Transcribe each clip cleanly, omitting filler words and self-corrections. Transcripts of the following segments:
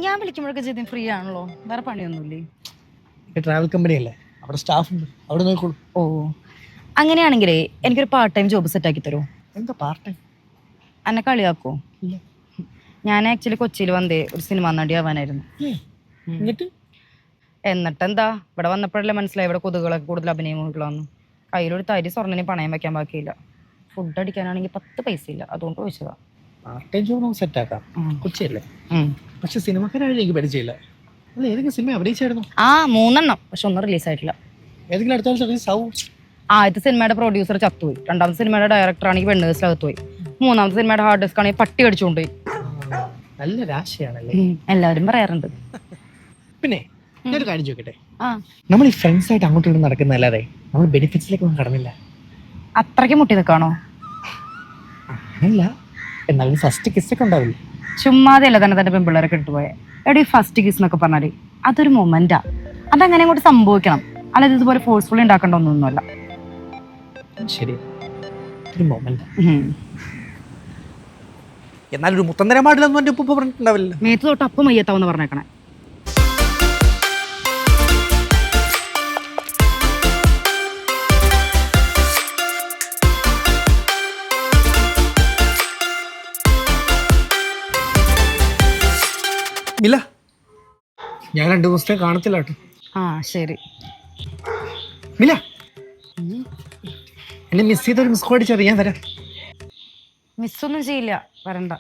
ഞാൻ വിളിക്കുമ്പോഴൊക്കെ ജിതിൻ ഫ്രീ ആണല്ലോ, വേറെ പണിയൊന്നുമില്ലേ? ട്രാവൽ കമ്പനി അല്ലേ, അവിടെ സ്റ്റാഫ് ഉണ്ട്, അവിടെ നോക്കോളൂ. ഓ അങ്ങനെയാണെങ്കിലേ എനിക്കൊരു പാർട്ട് ടൈം ജോബ് സെറ്റ് ആക്കി തരുമോ? എന്താ പാർട്ട് ടൈം? എന്നെ കളിയാക്കോ? ഇല്ല. ഞാൻ ആക്ച്വലി കൊച്ചിയിൽ വന്നേ ഒരു സിനിമ നടി ആവാനായിരുന്നു. എന്നിട്ടെന്താ, ഇവിടെ വന്നപ്പോഴല്ലേ മനസ്സിലായി ഇവിടെ കൊതുകുകളൊക്കെ കൂടുതൽ അഭിനയമുള്ളതെന്ന്. കയ്യിലൊരു തരി സ്വർണ്ണന് പണയം വെക്കാൻ ബാക്കിയില്ല. ഫുഡ് അടിക്കാനാണെങ്കിൽ 10 പൈസ ഇല്ല, അതുകൊണ്ട് ചോദിച്ചതാ. പാർട്ട് ടൈം ജോബ് നമുക്ക് സെറ്റ് ആക്കാം, കൊച്ചിയല്ലേ. പക്ഷെ സിനിമക്കാരായി എനിക്ക് പരിചയമില്ല. അല്ല, ഏതൊക്കെ സിനിമ അഭിനയിച്ചായിരുന്നു? 3 പക്ഷെ ഒന്നും റിലീസ് ആയിട്ടില്ല. ഏതെങ്കിലും അടുത്ത റിലീസ് ആവും? ആദ്യത്തെ സിനിമയുടെ പ്രൊഡ്യൂസർ ചത്തുപോയി, രണ്ടാമത്തെ സിനിമയുടെ ഡയറക്ടർ ആണെങ്കിൽ പെണ്ണേഴ്സിലകത്ത് പോയി, മൂന്നാമത്തെ സിനിമയുടെ ഹാർഡ് ഡിസ്ക് ആണെങ്കിൽ പട്ടി കടിച്ചുകൊണ്ടുപോയി. നല്ല രാശിയാണല്ലേ, എല്ലാവരും പറയാറുണ്ട്. പിന്നെ ഞാനൊരു കാര്യം ചോദിക്കട്ടെ, നമ്മൾ ഈ ഫ്രണ്ട്സ് ആയിട്ട് അങ്ങോട്ടും ഇങ്ങോട്ടും നടക്കുന്നതല്ലാതെ നമ്മൾ ബെനിഫിറ്റ്സിലേക്കൊന്നും കടന്നില്ല. അത്രയ്ക്ക് മുട്ടി നിൽക്കാണോ? അല്ല, എന്നാലും ഫസ്റ്റ് കിസ് ഒക്കെ ഉണ്ടാവില്ല. ചുമ്മാതെയല്ല തന്നെ പെൺപിള്ളേരെ കിട്ടുപോയെ. എവിടെ ഈ ഫസ്റ്റ് കിസ് എന്നൊക്കെ പറഞ്ഞാല് അതൊരു മൊമെന്റാ, അതങ്ങനെ അങ്ങോട്ട് സംഭവിക്കണം, അല്ലാതെ ഇതുപോലെ ഫോഴ്സ്ഫുള്ളി ഉണ്ടാക്കേണ്ട ഒന്നൊന്നുമല്ല. ശരി, ഒരു മൊമെന്റ്. എന്നാലൊരു മുത്തന്തര പാടില്ലെന്നും എൻ്റെ ഉപ്പ പറഞ്ഞിട്ടുണ്ടാവില്ല. മേത്ത് തൊട്ട് അപ്പം മയ്യത്താവെന്ന് പറഞ്ഞേക്കണേ. ഇല്ല, ഞാൻ 2 ദിവസത്തെ കാണത്തില്ല കേട്ടോ. ശരി. മില, എന്നെ മിസ് ചെയ്തൊരു മിസ് കോഡ് ചെറിയ ഞാൻ തരാം. മിസ്സൊന്നും ചെയ്യില്ല, വരണ്ട.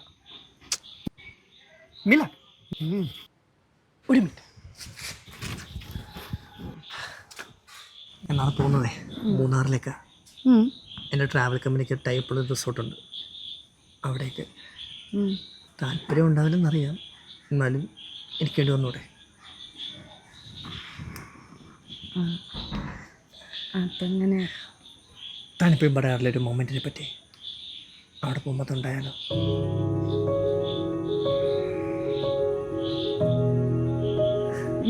മില, ഒരു മിനിറ്റ്. ഞാൻ നാളെ പോകുന്നതേ മൂന്നാറിലേക്കാ. എൻ്റെ ട്രാവൽ കമ്പനിക്ക് ടൈപ്പുള്ള റിസോർട്ടുണ്ട്, അവിടേക്ക്. താല്പര്യം ഉണ്ടാവില്ലെന്നറിയാം, എന്നാലും എനിക്ക് വേണ്ടി വന്നൂടെ? അതങ്ങനെ താനിപ്പോഴും പറയാറില്ല ഒരു മൊമെൻറ്റിനെ പറ്റി, അവിടെ പോകുമ്പോൾ അതുണ്ടായാലോ?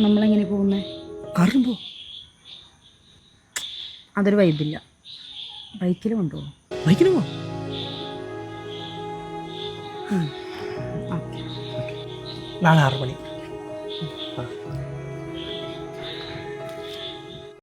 നമ്മളെങ്ങനെ പോകുന്നേ? കാറിലും പോ. അതൊരു വൈബില്ല. ബൈക്കിൽ കൊണ്ടുപോകും. ബൈക്കിന് പോ. നാളെ 6 മണി.